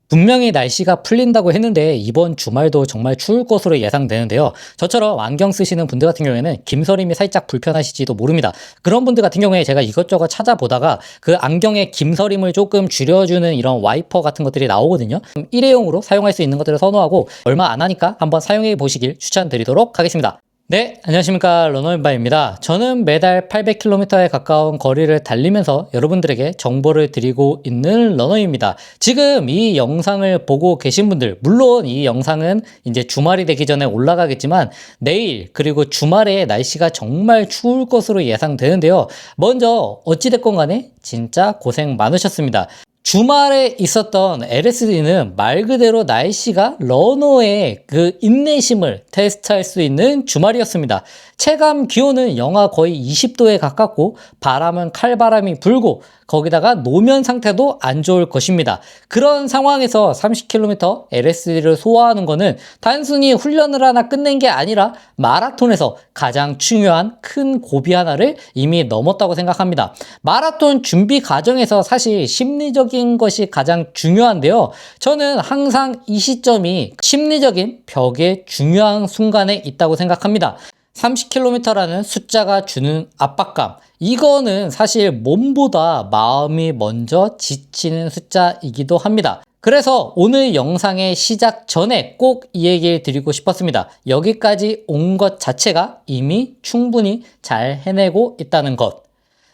분명히 날씨가 풀린다고 했는데 이번 주말도 정말 추울 것으로 예상되는데요. 저처럼 안경 쓰시는 분들 같은 경우에는 김서림이 살짝 불편하실지도 모릅니다. 그런 분들 같은 경우에 제가 이것저것 찾아보다가 그 안경의 김서림을 조금 줄여주는 이런 와이퍼 같은 것들이 나오거든요. 일회용으로 사용할 수 있는 것들을 선호하고 얼마 안 하니까 한번 사용해 보시길 추천드리도록 하겠습니다. 네, 안녕하십니까. 러너인바입니다. 저는 매달 800km에 가까운 거리를 달리면서 여러분들에게 정보를 드리고 있는 러너입니다. 지금 이 영상을 보고 계신 분들, 물론 이 영상은 이제 주말이 되기 전에 올라가겠지만 내일 그리고 주말에 날씨가 정말 추울 것으로 예상되는데요. 먼저 어찌됐건 간에 진짜 고생 많으셨습니다. 주말에 있었던 LSD는 말 그대로 날씨가 러너의 그 인내심을 테스트할 수 있는 주말이었습니다. 체감 기온은 영하 거의 20도에 가깝고 바람은 칼바람이 불고 거기다가 노면 상태도 안 좋을 것입니다. 그런 상황에서 30km LSD를 소화하는 거는 단순히 훈련을 하나 끝낸 게 아니라 마라톤에서 가장 중요한 큰 고비 하나를 이미 넘었다고 생각합니다. 마라톤 준비 과정에서 사실 심리적인 것이 가장 중요한데요. 저는 항상 이 시점이 심리적인 벽의 중요한 순간에 있다고 생각합니다. 30km라는 숫자가 주는 압박감, 이거는 사실 몸보다 마음이 먼저 지치는 숫자이기도 합니다. 그래서 오늘 영상의 시작 전에 꼭 이 얘기를 드리고 싶었습니다. 여기까지 온 것 자체가 이미 충분히 잘 해내고 있다는 것.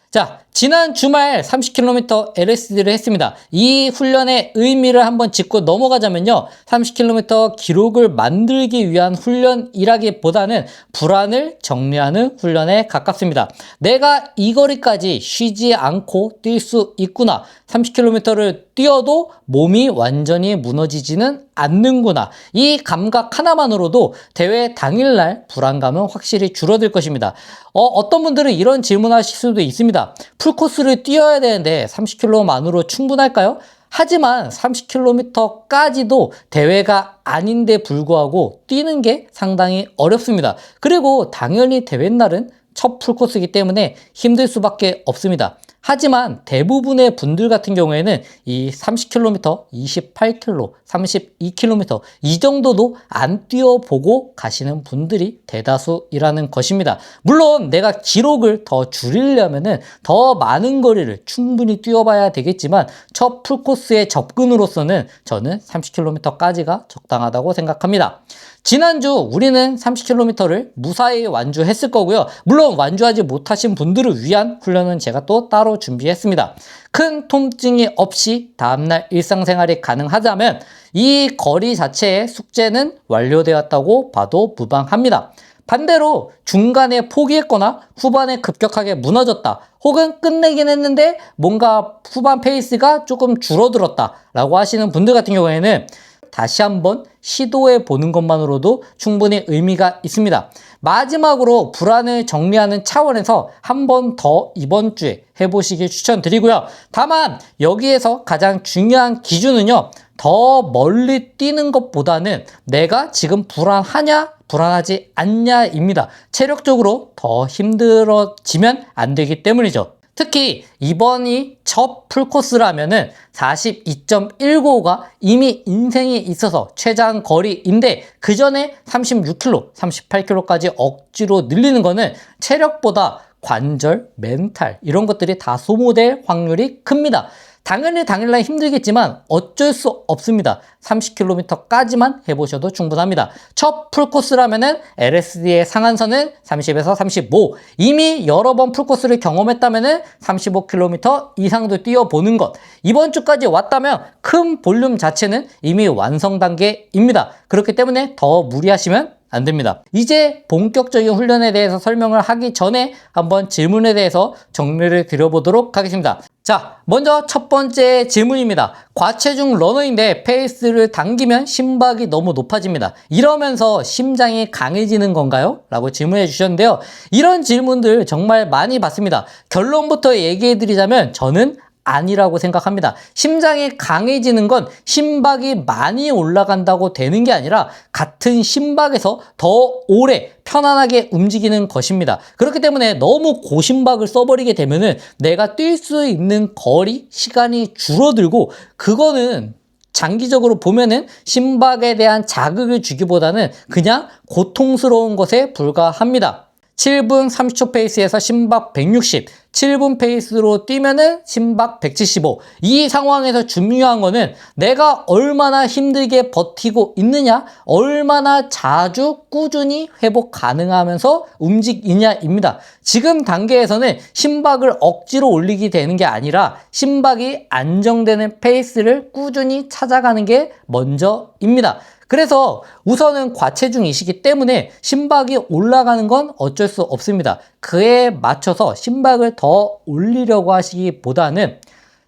자, 지난 주말 30km LSD를 했습니다. 이 훈련의 의미를 한번 짚고 넘어가자면요. 30km 기록을 만들기 위한 훈련이라기보다는 불안을 정리하는 훈련에 가깝습니다. 내가 이 거리까지 쉬지 않고 뛸 수 있구나. 30km를 뛰어도 몸이 완전히 무너지지는 않는구나. 이 감각 하나만으로도 대회 당일날 불안감은 확실히 줄어들 것입니다. 어떤 분들은 이런 질문하실 수도 있습니다. 풀코스를 뛰어야 되는데 30km만으로 충분할까요? 하지만 30km까지도 대회가 아닌데 불구하고 뛰는 게 상당히 어렵습니다. 그리고 당연히 대회 날은 첫 풀코스이기 때문에 힘들 수밖에 없습니다. 하지만 대부분의 분들 같은 경우에는 이 30km, 28km, 32km 이 정도도 안 뛰어보고 가시는 분들이 대다수이라는 것입니다. 물론 내가 기록을 더 줄이려면은 더 많은 거리를 충분히 뛰어봐야 되겠지만 첫 풀코스의 접근으로서는 저는 30km까지가 적당하다고 생각합니다. 지난주 우리는 30km를 무사히 완주했을 거고요. 물론 완주하지 못하신 분들을 위한 훈련은 제가 또 따로 준비했습니다. 큰 통증이 없이 다음날 일상생활이 가능하다면 이 거리 자체의 숙제는 완료되었다고 봐도 무방합니다. 반대로 중간에 포기했거나 후반에 급격하게 무너졌다, 혹은 끝내긴 했는데 뭔가 후반 페이스가 조금 줄어들었다 라고 하시는 분들 같은 경우에는 다시 한번 시도해 보는 것만으로도 충분히 의미가 있습니다. 마지막으로 불안을 정리하는 차원에서 한 번 더 이번 주에 해보시길 추천드리고요. 다만 여기에서 가장 중요한 기준은요, 더 멀리 뛰는 것보다는 내가 지금 불안하냐 불안하지 않냐입니다. 체력적으로 더 힘들어지면 안 되기 때문이죠. 특히 이번이 첫 풀코스라면은 42.195가 이미 인생에 있어서 최장 거리인데 그 전에 36km, 38km까지 억지로 늘리는 거는 체력보다 관절, 멘탈 이런 것들이 다 소모될 확률이 큽니다. 당연히 당일날 힘들겠지만 어쩔 수 없습니다. 30km까지만 해보셔도 충분합니다. 첫 풀코스라면은 LSD의 상한선은 30에서 35. 이미 여러 번 풀코스를 경험했다면은 35km 이상도 뛰어보는 것. 이번 주까지 왔다면 큰 볼륨 자체는 이미 완성 단계입니다. 그렇기 때문에 더 무리하시면 안 됩니다. 이제 본격적인 훈련에 대해서 설명을 하기 전에 한번 질문에 대해서 정리를 드려보도록 하겠습니다. 자, 먼저 첫 번째 질문입니다. 과체중 러너인데 페이스를 당기면 심박이 너무 높아집니다. 이러면서 심장이 강해지는 건가요? 라고 질문해 주셨는데요. 이런 질문들 정말 많이 받습니다. 결론부터 얘기해 드리자면 저는 아니라고 생각합니다. 심장이 강해지는 건 심박이 많이 올라간다고 되는 게 아니라 같은 심박에서 더 오래 편안하게 움직이는 것입니다. 그렇기 때문에 너무 고심박을 써버리게 되면은 내가 뛸 수 있는 거리, 시간이 줄어들고 그거는 장기적으로 보면은 심박에 대한 자극을 주기보다는 그냥 고통스러운 것에 불과합니다. 7분 30초 페이스에서 심박 160, 7분 페이스로 뛰면은 심박 175. 이 상황에서 중요한 거는 내가 얼마나 힘들게 버티고 있느냐, 얼마나 자주 꾸준히 회복 가능하면서 움직이냐입니다. 지금 단계에서는 심박을 억지로 올리게 되는 게 아니라 심박이 안정되는 페이스를 꾸준히 찾아가는 게 먼저입니다. 그래서 우선은 과체중이시기 때문에 심박이 올라가는 건 어쩔 수 없습니다. 그에 맞춰서 심박을 더 올리려고 하시기보다는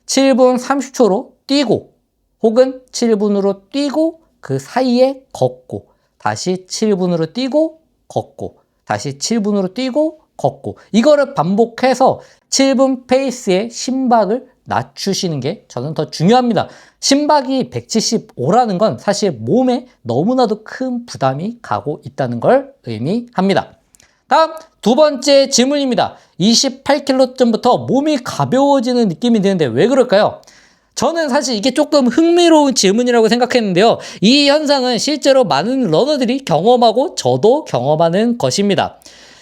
7분 30초로 뛰고 혹은 7분으로 뛰고 그 사이에 걷고 다시 7분으로 뛰고 걷고 다시 7분으로 뛰고 걷고 이거를 반복해서 7분 페이스의 심박을 낮추시는 게 저는 더 중요합니다. 심박이 175라는 건 사실 몸에 너무나도 큰 부담이 가고 있다는 걸 의미합니다. 다음 두 번째 질문입니다. 28kg쯤부터 몸이 가벼워지는 느낌이 드는데 왜 그럴까요? 저는 사실 이게 조금 흥미로운 질문이라고 생각했는데요. 이 현상은 실제로 많은 러너들이 경험하고 저도 경험하는 것입니다.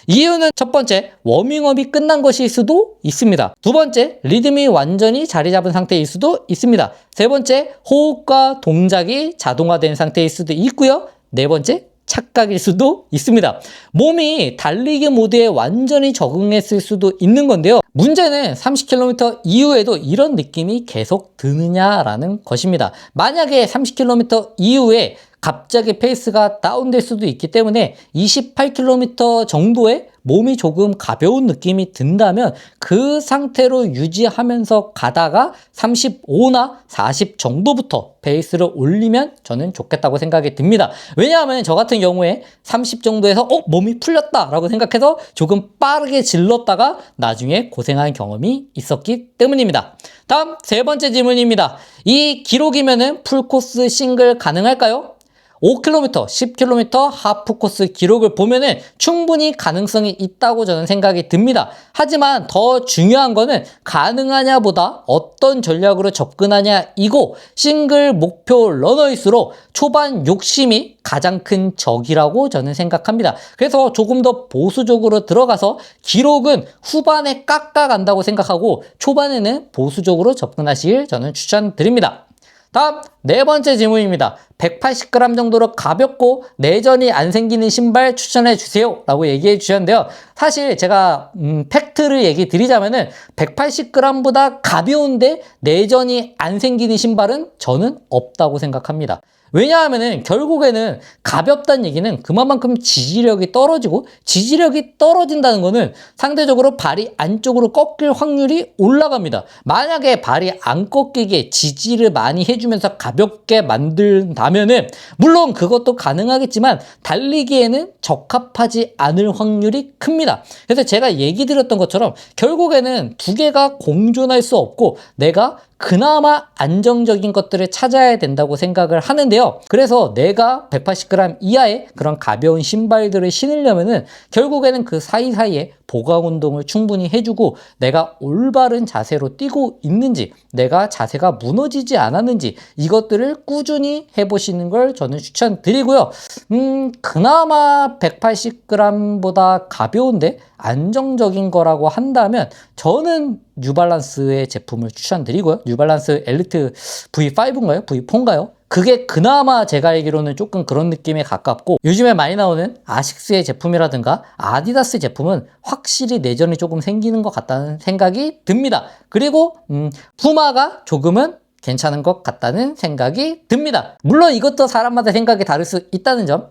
이유는 첫 번째, 워밍업이 끝난 것일 수도 있습니다. 두 번째, 리듬이 완전히 자리 잡은 상태일 수도 있습니다. 세 번째, 호흡과 동작이 자동화된 상태일 수도 있고요. 네 번째, 착각일 수도 있습니다. 몸이 달리기 모드에 완전히 적응했을 수도 있는 건데요. 문제는 30km 이후에도 이런 느낌이 계속 드느냐라는 것입니다. 만약에 30km 이후에 갑자기 페이스가 다운될 수도 있기 때문에 28km 정도의 몸이 조금 가벼운 느낌이 든다면 그 상태로 유지하면서 가다가 35나 40 정도부터 페이스를 올리면 저는 좋겠다고 생각이 듭니다. 왜냐하면 저 같은 경우에 30 정도에서 몸이 풀렸다 라고 생각해서 조금 빠르게 질렀다가 나중에 고생한 경험이 있었기 때문입니다. 다음 세 번째 질문입니다. 이 기록이면은 풀코스 싱글 가능할까요? 5km, 10km 하프 코스 기록을 보면은 충분히 가능성이 있다고 저는 생각이 듭니다. 하지만 더 중요한 거는 가능하냐보다 어떤 전략으로 접근하냐이고 싱글 목표 러너일수록 초반 욕심이 가장 큰 적이라고 저는 생각합니다. 그래서 조금 더 보수적으로 들어가서 기록은 후반에 깎아간다고 생각하고 초반에는 보수적으로 접근하시길 저는 추천드립니다. 다음 네 번째 질문입니다. 180g 정도로 가볍고 내전이 안 생기는 신발 추천해 주세요 라고 얘기해 주셨는데요. 사실 제가 팩트를 얘기 드리자면은 180g보다 가벼운데 내전이 안 생기는 신발은 저는 없다고 생각합니다. 왜냐하면은 결국에는 가볍다는 얘기는 그만큼 지지력이 떨어지고 지지력이 떨어진다는 거는 상대적으로 발이 안쪽으로 꺾일 확률이 올라갑니다. 만약에 발이 안 꺾이게 지지를 많이 해주면서 가볍게 만든다면은 물론 그것도 가능하겠지만 달리기에는 적합하지 않을 확률이 큽니다. 그래서 제가 얘기 드렸던 것처럼 결국에는 두 개가 공존할 수 없고 내가 그나마 안정적인 것들을 찾아야 된다고 생각을 하는데요. 그래서 내가 180g 이하의 그런 가벼운 신발들을 신으려면은 결국에는 그 사이사이에 보강 운동을 충분히 해주고 내가 올바른 자세로 뛰고 있는지 내가 자세가 무너지지 않았는지 이것들을 꾸준히 해보시는 걸 저는 추천드리고요. 그나마 180g보다 가벼운데 안정적인 거라고 한다면 저는 뉴발란스의 제품을 추천드리고요. 뉴발란스 엘리트 V5인가요? V4인가요? 그게 그나마 제가 알기로는 조금 그런 느낌에 가깝고 요즘에 많이 나오는 아식스의 제품이라든가 아디다스 제품은 확실히 내전이 조금 생기는 것 같다는 생각이 듭니다. 그리고 푸마가 조금은 괜찮은 것 같다는 생각이 듭니다. 물론 이것도 사람마다 생각이 다를 수 있다는 점.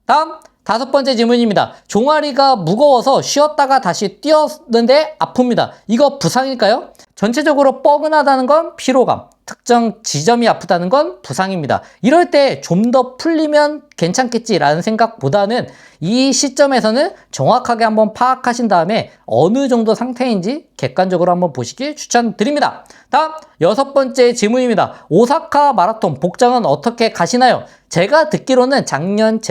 다음 다섯 번째 질문입니다. 종아리가 무거워서 쉬었다가 다시 뛰었는데 아픕니다. 이거 부상일까요? 전체적으로 뻐근하다는 건 피로감, 특정 지점이 아프다는 건 부상입니다. 이럴 때 좀 더 풀리면 괜찮겠지라는 생각보다는 이 시점에서는 정확하게 한번 파악하신 다음에 어느 정도 상태인지 객관적으로 한번 보시길 추천드립니다. 다음 여섯 번째 질문입니다. 오사카 마라톤 복장은 어떻게 가시나요? 제가 듣기로는 작년은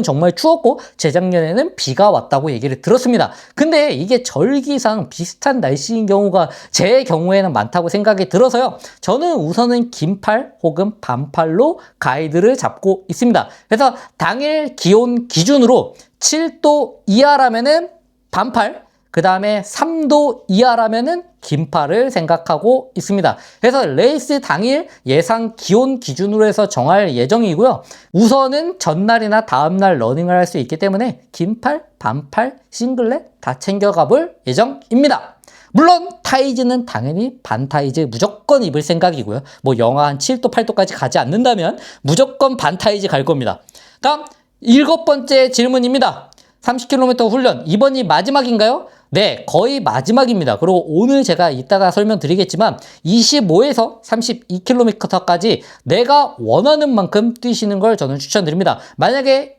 정말 추웠고 재작년에는 비가 왔다고 얘기를 들었습니다. 근데 이게 절기상 비슷한 날씨인 경우가 제 경우에는 많다고 생각이 들어서요. 저는 우선은 긴팔 혹은 반팔로 가이드를 잡고 있습니다. 그래서 당일 기온 기준으로 7도 이하라면은 반팔, 그 다음에 3도 이하라면은 긴팔을 생각하고 있습니다. 그래서 레이스 당일 예상 기온 기준으로 해서 정할 예정이고요. 우선은 전날이나 다음날 러닝을 할 수 있기 때문에 긴팔, 반팔, 싱글렛 다 챙겨가 볼 예정입니다. 물론 타이즈는 당연히 반타이즈 무조건 입을 생각이고요. 뭐 영하 한 7도, 8도까지 가지 않는다면 무조건 반타이즈 갈 겁니다. 다음 7번째 질문입니다. 30km 훈련, 이번이 마지막인가요? 네, 거의 마지막입니다. 그리고 오늘 제가 이따가 설명드리겠지만 25에서 32km까지 내가 원하는 만큼 뛰시는 걸 저는 추천드립니다. 만약에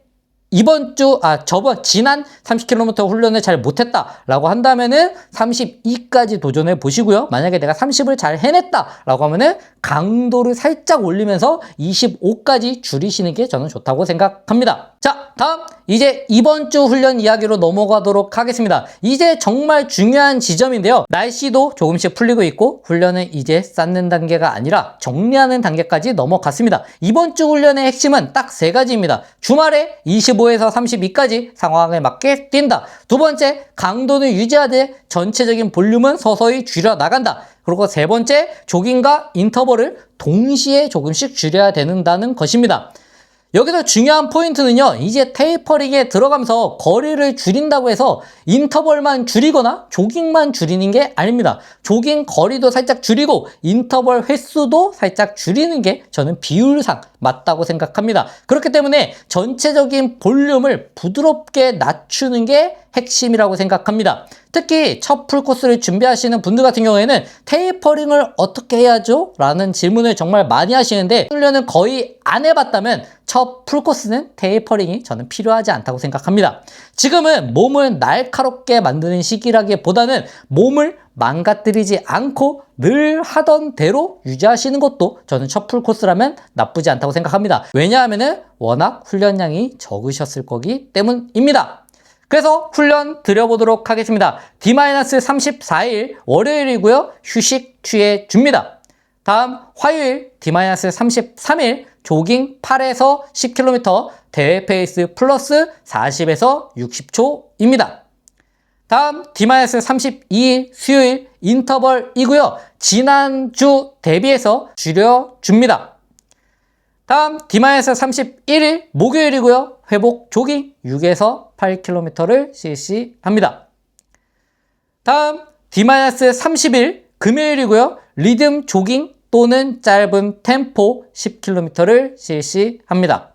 지난 30km 훈련을 잘 못했다라고 한다면은 32까지 도전해 보시고요. 만약에 내가 30을 잘 해냈다라고 하면은 강도를 살짝 올리면서 25까지 줄이시는 게 저는 좋다고 생각합니다. 자, 다음 이제 이번 주 훈련 이야기로 넘어가도록 하겠습니다. 이제 정말 중요한 지점인데요. 날씨도 조금씩 풀리고 있고 훈련은 이제 쌓는 단계가 아니라 정리하는 단계까지 넘어갔습니다. 이번 주 훈련의 핵심은 딱 3가지입니다. 주말에 25에서 32까지 상황에 맞게 뛴다. 두 번째, 강도는 유지하되 전체적인 볼륨은 서서히 줄여 나간다. 그리고 세 번째, 조깅과 인터벌을 동시에 조금씩 줄여야 된다는 것입니다. 여기서 중요한 포인트는요, 이제 테이퍼링에 들어가면서 거리를 줄인다고 해서 인터벌만 줄이거나 조깅만 줄이는 게 아닙니다. 조깅 거리도 살짝 줄이고 인터벌 횟수도 살짝 줄이는 게 저는 비율상 맞다고 생각합니다. 그렇기 때문에 전체적인 볼륨을 부드럽게 낮추는 게 핵심이라고 생각합니다. 특히 첫 풀코스를 준비하시는 분들 같은 경우에는 테이퍼링을 어떻게 해야죠? 라는 질문을 정말 많이 하시는데 훈련을 거의 안 해봤다면 첫 풀코스는 테이퍼링이 저는 필요하지 않다고 생각합니다. 지금은 몸을 날카롭게 만드는 시기라기보다는 몸을 망가뜨리지 않고 늘 하던 대로 유지하시는 것도 저는 첫 풀코스라면 나쁘지 않다고 생각합니다. 왜냐하면 워낙 훈련량이 적으셨을 거기 때문입니다. 그래서 훈련 드려보도록 하겠습니다. D-34일 월요일이고요. 휴식 취해 줍니다. 다음 화요일 D-33일 조깅 8에서 10km 대회 페이스 플러스 40에서 60초입니다. 다음 D-32일 수요일 인터벌이고요. 지난주 대비해서 줄여줍니다. 다음 D-31일 목요일이고요. 회복 조깅 6에서 8km를 실시합니다. 다음 D-30일 금요일이고요. 리듬 조깅 또는 짧은 템포 10km를 실시합니다.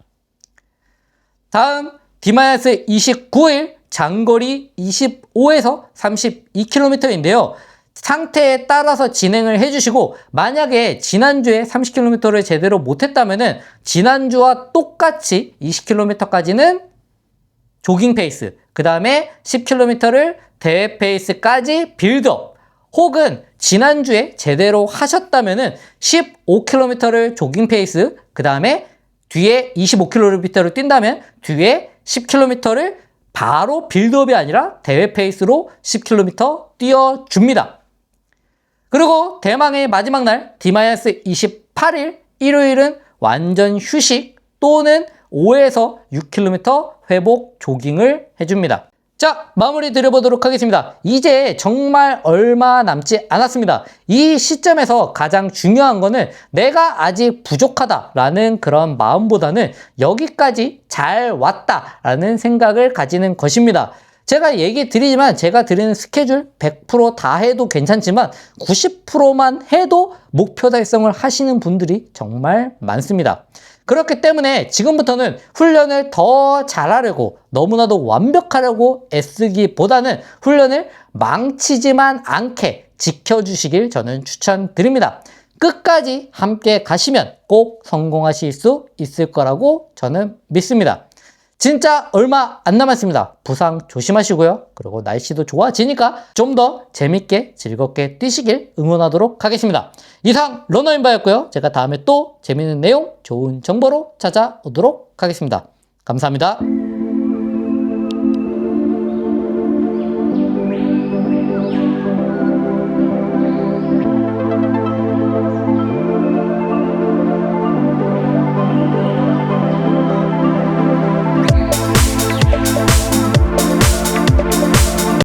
다음 D-29일 장거리 25에서 32km인데요. 상태에 따라서 진행을 해주시고 만약에 지난주에 30km를 제대로 못했다면 지난주와 똑같이 20km까지는 조깅 페이스, 그 다음에 10km를 대회 페이스까지 빌드업, 혹은 지난주에 제대로 하셨다면 15km를 조깅 페이스, 그 다음에 뒤에 25km를 뛴다면 뒤에 10km를 바로 빌드업이 아니라 대회 페이스로 10km 뛰어줍니다. 그리고 대망의 마지막 날 D-28일 일요일은 완전 휴식 또는 5에서 6km 회복 조깅을 해줍니다. 자, 마무리 드려보도록 하겠습니다. 이제 정말 얼마 남지 않았습니다. 이 시점에서 가장 중요한 거는 내가 아직 부족하다라는 그런 마음보다는 여기까지 잘 왔다라는 생각을 가지는 것입니다. 제가 얘기 드리지만 제가 드리는 스케줄 100% 다 해도 괜찮지만 90%만 해도 목표 달성을 하시는 분들이 정말 많습니다. 그렇기 때문에 지금부터는 훈련을 더 잘하려고 너무나도 완벽하려고 애쓰기보다는 훈련을 망치지만 않게 지켜주시길 저는 추천드립니다. 끝까지 함께 가시면 꼭 성공하실 수 있을 거라고 저는 믿습니다. 진짜 얼마 안 남았습니다. 부상 조심하시고요. 그리고 날씨도 좋아지니까 좀 더 재밌게 즐겁게 뛰시길 응원하도록 하겠습니다. 이상 러너인바였고요. 제가 다음에 또 재밌는 내용, 좋은 정보로 찾아오도록 하겠습니다. 감사합니다.